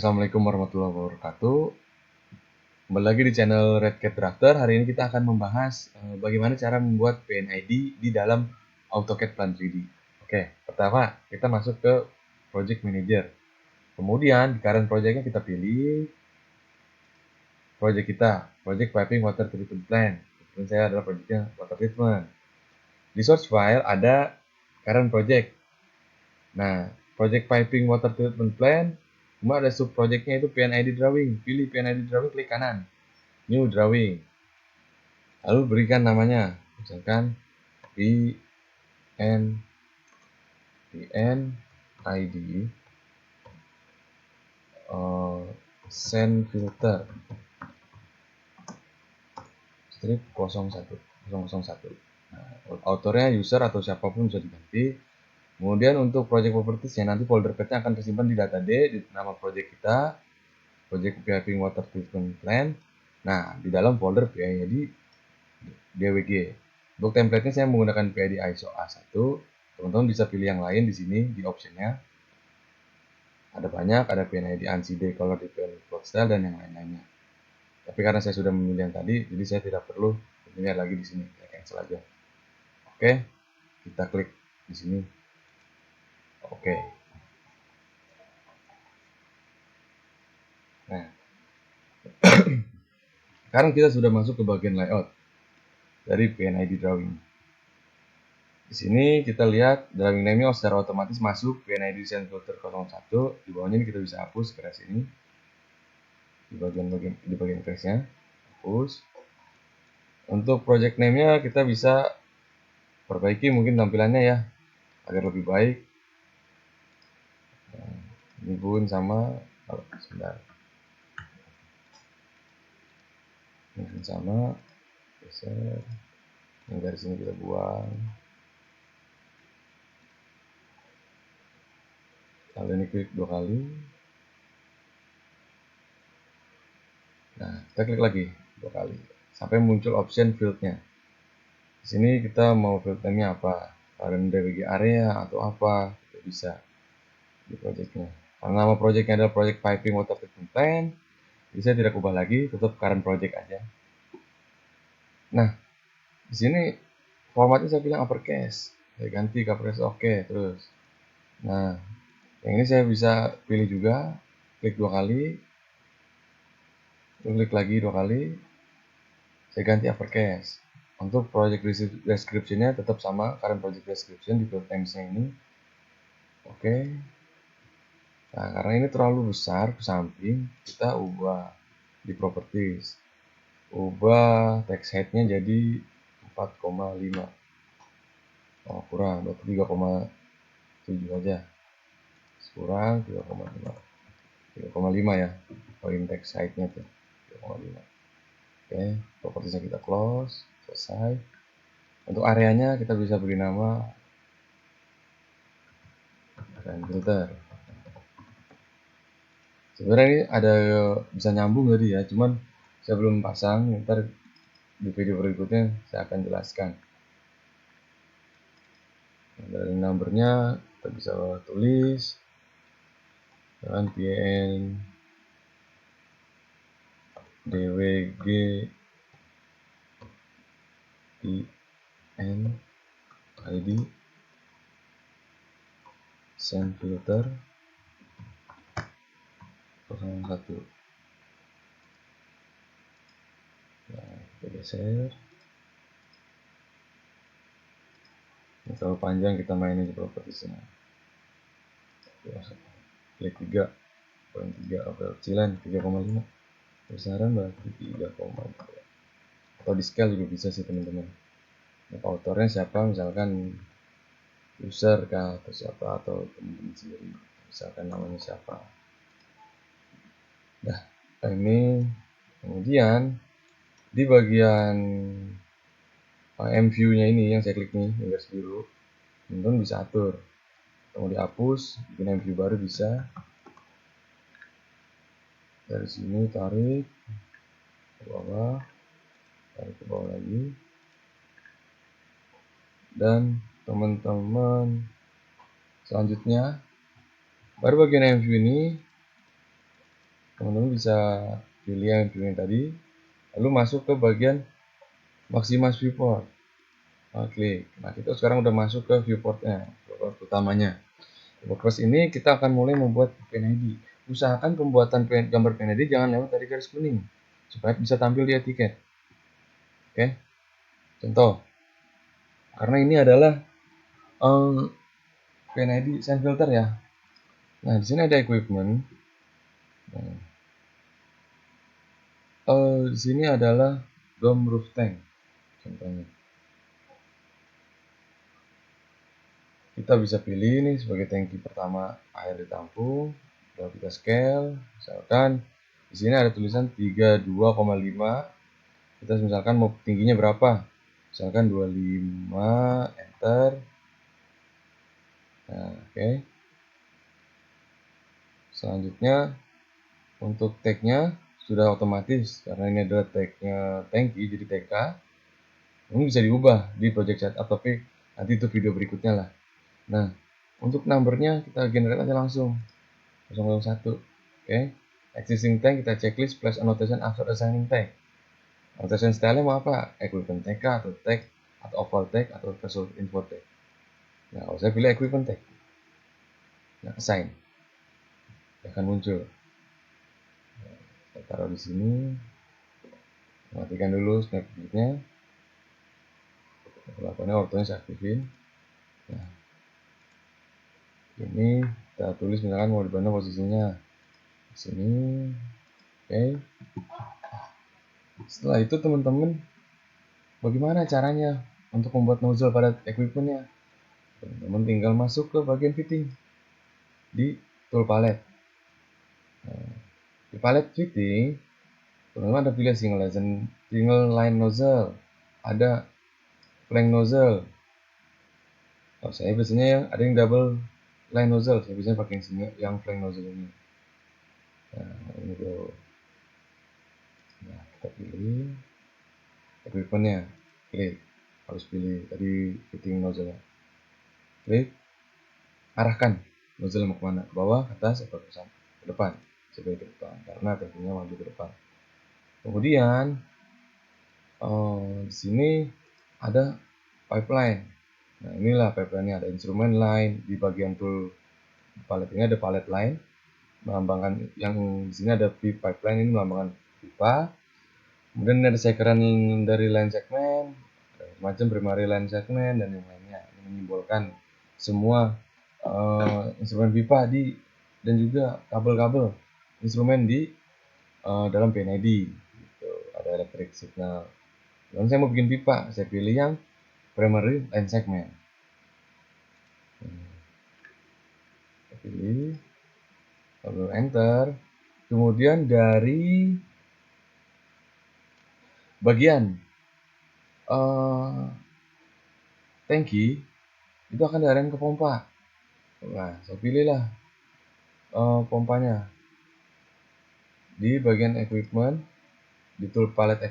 Assalamualaikum warahmatullahi wabarakatuh. Kembali lagi di channel Red Cat Drafter. Hari ini kita akan membahas bagaimana cara membuat PNID di dalam AutoCAD Plan 3D. Oke, pertama kita masuk ke Project Manager. Kemudian di current projectnya kita pilih project kita, Project Piping Water Treatment Plan. Kebetulan saya adalah projectnya Water Treatment. Di source file ada current project. Nah, Project Piping Water Treatment Plan, cuma ada sub projectnya itu PNID Drawing. Pilih PNID Drawing, klik kanan. New Drawing. Lalu berikan namanya, misalkan PNID Sand Filter strip 01. Nah, autornya user atau siapapun bisa diganti. Kemudian untuk project properties ya, nanti folder path-nya akan tersimpan di data D, di nama project kita, Project Piping Water Treatment Plan. Nah, di dalam folder PID DWG. Untuk template-nya saya menggunakan PID ISO A1. Teman-teman bisa pilih yang lain di sini di optionnya. Ada banyak, ada PNID ANSI Color Depend Plot Style dan yang lain-lainnya. Tapi karena saya sudah memilih yang tadi, jadi saya tidak perlu memilih lagi di sini. Saya cancel aja. Oke, kita klik di sini. Oke. Nah, sekarang kita sudah masuk ke bagian layout dari PNID Drawing. Di sini kita lihat drawing name-nya secara otomatis masuk PNID Sand Filter 01. Di bawahnya ini kita bisa hapus crash ini. Di bagian crash-nya hapus. Untuk project name-nya kita bisa perbaiki mungkin tampilannya ya agar lebih baik. Nah, ini pun sama, sebentar. Ini pun sama, geser. Ini dari sini kita buang. Lalu ini klik 2 kali. Nah, kita klik lagi 2 kali sampai muncul option field-nya. Di sini kita mau field name-nya apa? Current DWG area atau apa? Itu bisa di project-nya. Karena nama project-nya adalah Project Piping Water Treatment Plan, jadi saya tidak ubah lagi, tetap current project aja. Nah, di sini formatnya saya pilih uppercase. Saya ganti ke uppercase, oke, terus. Nah, yang ini saya bisa pilih juga, klik 2 kali, klik lagi 2 kali, saya ganti uppercase. Untuk project description-nya tetap sama, current project description di field names-nya ini. Oke. Nah, karena ini terlalu besar ke samping, kita ubah di properties. Ubah text height-nya jadi 4,5. Oh, kurang, berarti 3,7 aja. Kurang 3,5. 3,5 ya. Poin text height-nya tuh 3,5. Oke, propertiesnya kita close, selesai. Untuk areanya kita bisa beri nama dan filter. Sebenarnya ini ada bisa nyambung tadi ya, cuman saya belum pasang. Ntar di video berikutnya saya akan jelaskan. Dari numbernya kita bisa tulis dengan PN DWG IN ID Sand Filter 01. Nah, kita geser. Ini terlalu panjang, kita mainin di propertiesnya. Klik 3, poin 3, apa kecilan 3,5. Besaran berarti 3,2. Atau di scale juga bisa sih teman-teman. Nah, autornya siapa, misalkan user kah atau siapa, atau teman-teman sendiri, misalkan namanya siapa. Nah, ini kemudian di bagian MView nya ini yang saya klik nih, garis biru, teman-teman bisa atur mau dihapus, bikin MView baru bisa. Dari sini tarik ke bawah, tarik ke bawah lagi, dan teman-teman selanjutnya baru bagian MView ini teman-teman bisa pilih yang tadi, lalu masuk ke bagian Maximize Viewport. Klik. Nah, kita sekarang udah masuk ke viewportnya, viewport utamanya. WordPress ini kita akan mulai membuat PNID. Usahakan pembuatan gambar PNID jangan lewat dari garis kuning, supaya bisa tampil di etiket. Oke, contoh. Karena ini adalah PNID sign filter ya. Nah, di sini ada equipment. Nah, di sini adalah dome roof tank, contohnya. Kita bisa pilih ini sebagai tangki pertama air ditampung. Lalu kita scale, misalkan di sini ada tulisan 32,5. Kita misalkan mau tingginya berapa? Misalkan 25, enter. Nah, oke. Selanjutnya untuk tag-nya sudah otomatis karena ini adalah tag-nya tangki jadi TK. Ini bisa diubah di project setup, tapi nanti itu video berikutnya lah. Nah, untuk numbernya kita generate aja langsung 001. Oke. Existing tag kita checklist plus annotation after assigning tag. Annotation style mau apa? Equipment TK atau tag atau oval tag atau result info tag. Nah, kalau saya pilih equipment tag. Nah, assign. Akan muncul. Saya taruh di sini. Matikan dulu snapshotnya. Lakukannya ortonya saya aktifin. Nah, ini kita tulis misalkan mau di mana posisinya. Di sini. Oke. Setelah itu teman-teman, bagaimana caranya untuk membuat nozzle pada equipmentnya? Teman-teman tinggal masuk ke bagian fitting di tool palette. Nah, di palette fitting, teman-teman ada pilih single line nozzle, ada flank nozzle. Kalau saya biasanya ada yang double line nozzle, saya biasanya pakai yang flank nozzle ini. Nah, ini tuh. Nah, kita pilih equipmentnya, klik, harus pilih tadi fitting nozzle. Klik, arahkan nozzle mau kemana, ke bawah, ke atas, atau ke depan, sebagai ke depan, karena tentunya maju ke depan. Kemudian di sini ada pipeline. Nah, inilah pipeline-nya, ada instrumen line di bagian tool palette ini, ada palette line melambangkan, yang di sini ada pipeline, ini melambangkan pipa. Kemudian ada checker dari line segment, macam primary line segment dan yang lainnya. Ini menyimbolkan semua instrumen pipa dan juga kabel-kabel instrumen di dalam PNID. Gitu. Ada electric signal. Dan saya mau bikin pipa, saya pilih yang primary line segment. Saya pilih, lalu enter. Kemudian dari bagian tangki itu akan diarahkan ke pompa. Nah, saya pilihlah pompanya di bagian equipment, di tool palette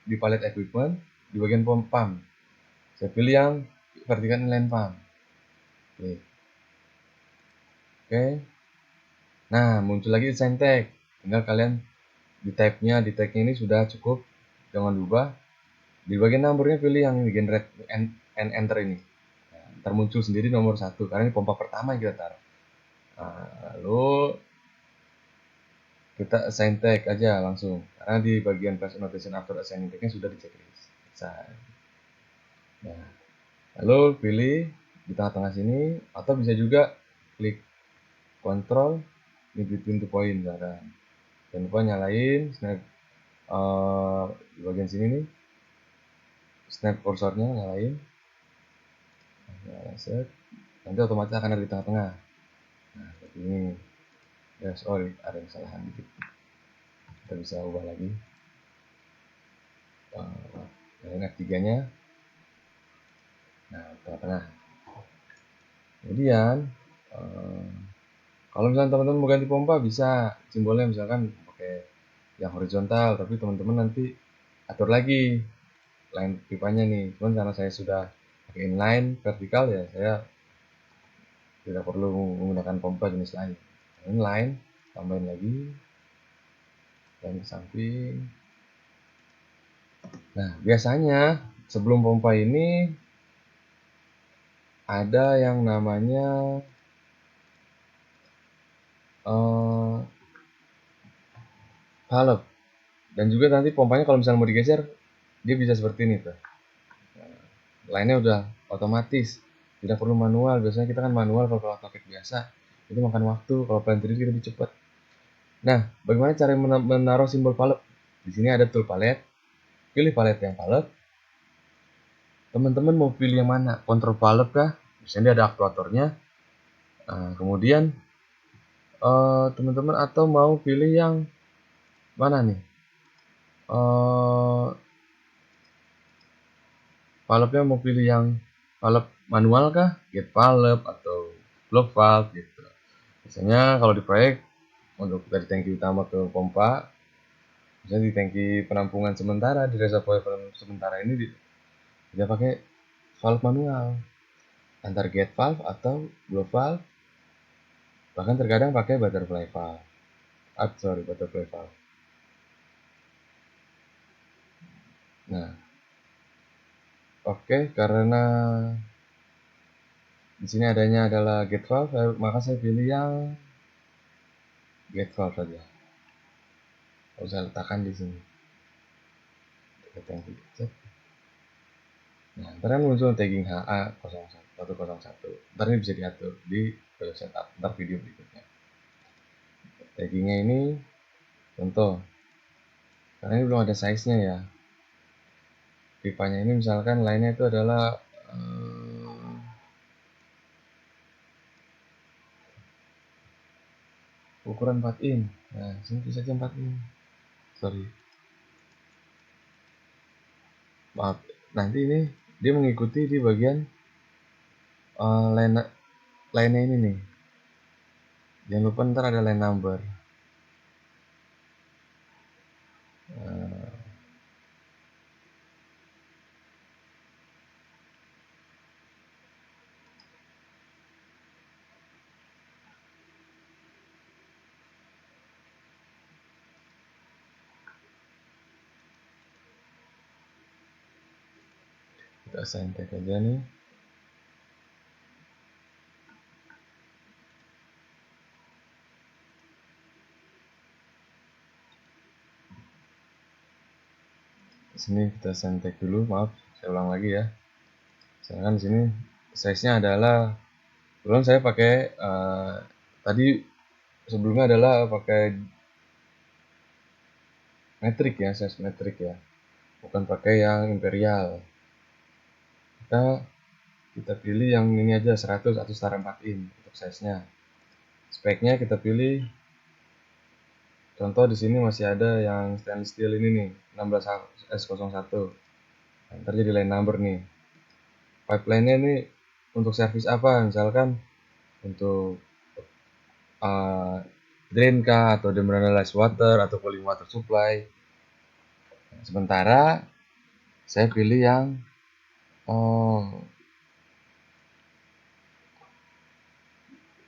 di palette equipment, di bagian pump. Saya pilih yang vertical inline pump. Oke. Nah, muncul lagi design tag. Tinggal kalian di tagnya ini sudah cukup, jangan lupa. Di bagian numbernya pilih yang di generate and enter ini. Nah, ntar muncul sendiri nomor 1 karena ini pompa pertama yang kita taruh. Nah, lalu kita assign tag aja langsung, karena di bagian place annotation after assigning tagnya sudah di checklist. Nah, lalu pilih di tengah-tengah sini, atau bisa juga klik Ctrl in between two point. Jangan lupa nyalain snap di bagian sini nih, snap kursornya nyalain. Nah, set. Nanti otomatis akan ada di tengah-tengah. Nah, seperti ini. Ya, sorry, ada kesalahan dikit. Kita bisa ubah lagi. Nyalain F3-nya. Nah, tengah-tengah. Kemudian, kalau misalnya teman-teman mau ganti pompa, bisa simbolnya misalkan pakai yang horizontal, tapi teman-teman nanti atur lagi line pipanya nih. Cuman karena saya sudah pakai inline vertikal, ya saya tidak perlu menggunakan pompa jenis lain. Inline, tambahin lagi. dan ke samping. Nah, biasanya sebelum pompa ini ada yang namanya valve, dan juga nanti pompanya kalau misalnya mau digeser dia bisa seperti ini tuh. Lainnya udah otomatis, tidak perlu manual. Biasanya kita kan manual kalau autocad biasa itu makan waktu, kalau plan 3D lebih cepat. Nah, bagaimana cara menaruh simbol valve? Di sini ada tool palette, pilih palette yang valve. Teman-teman mau pilih yang mana? Kontrol valve kah? Misalnya ada aktuatornya. Kemudian teman-teman atau mau pilih yang mana nih? Valve-nya mau pilih yang valve manual kah? Gate valve atau block valve gitu. Biasanya kalau di proyek untuk dari tangki utama ke pompa, misalnya di tangki penampungan sementara, di reservoir sementara ini dia pakai valve manual, antar gate valve atau block valve, bahkan terkadang pakai butterfly valve. Butterfly valve. Nah, oke, karena di sini adanya adalah gate valve, maka saya pilih yang gate valve saja. Saya letakkan di sini. Nah, ntar kan muncul tagging HA101. Ntar ini bisa diatur di project setup, ntar video berikutnya. Taggingnya ini contoh, karena ini belum ada size-nya ya. Pipanya ini misalkan lainnya itu adalah ukuran 4 in. Nah, sini bisa saja 4 in. Sorry. Maaf, nanti ini dia mengikuti di bagian line ini nih. Jangan lupa ntar ada line number. Kita assign tag aja nih. Di sini kita assign tag dulu, maaf, saya ulang lagi ya. Misalkan di sini size-nya adalah, belum saya pakai tadi sebelumnya adalah pakai metrik ya, size metrik ya, bukan pakai yang imperial. Kita pilih yang ini aja 100 atau setara 4 in untuk size-nya. Speknya kita pilih, contoh di sini masih ada yang stainless steel ini nih, 16S01. Ntar jadi line number nih. Pipeline-nya ini untuk service apa? Misalkan untuk drain kah, atau demineralized water, atau cooling water supply. Sementara saya pilih yang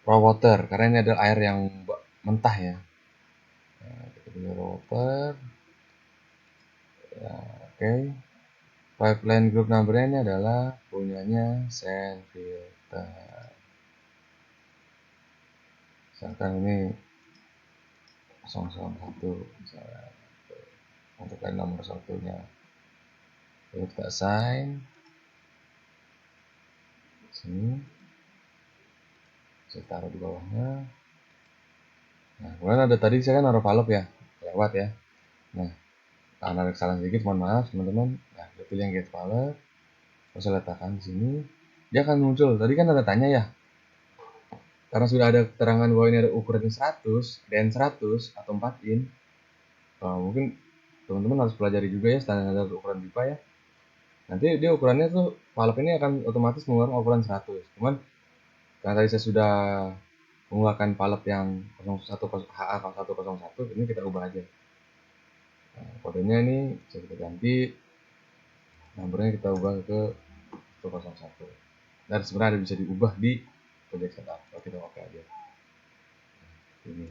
raw water, karena ini adalah air yang mentah ya. Kita pilih raw water. Ya, oke. Pipeline group number-nya ini adalah punyanya sand filter. Misalkan ini 001 misalnya, untuk line nomor satunya. Lalu kita assign sini, saya taruh di bawahnya. Nah, kemudian ada tadi saya kan naruh valve ya, lewat ya. Nah, karena ada kesalahan sedikit, mohon maaf teman-teman. Nah, kita pilih yang get valve, saya letakkan di sini. Dia akan muncul. Tadi kan ada tanya ya, karena sudah ada keterangan bahwa ini ada ukurannya 100 dan 100 atau 4 in. Mungkin teman-teman harus pelajari juga ya standar ukuran pipa ya. Nanti dia ukurannya tuh, valve ini akan otomatis mengeluarkan ukuran 100. Cuman karena tadi saya sudah mengeluarkan valve yang HA101, ini kita ubah aja. Nah, kodenya ini bisa kita ganti, nomornya kita ubah ke 101. Dan sebenarnya bisa diubah di project setup. Kalau kita pakai aja ini.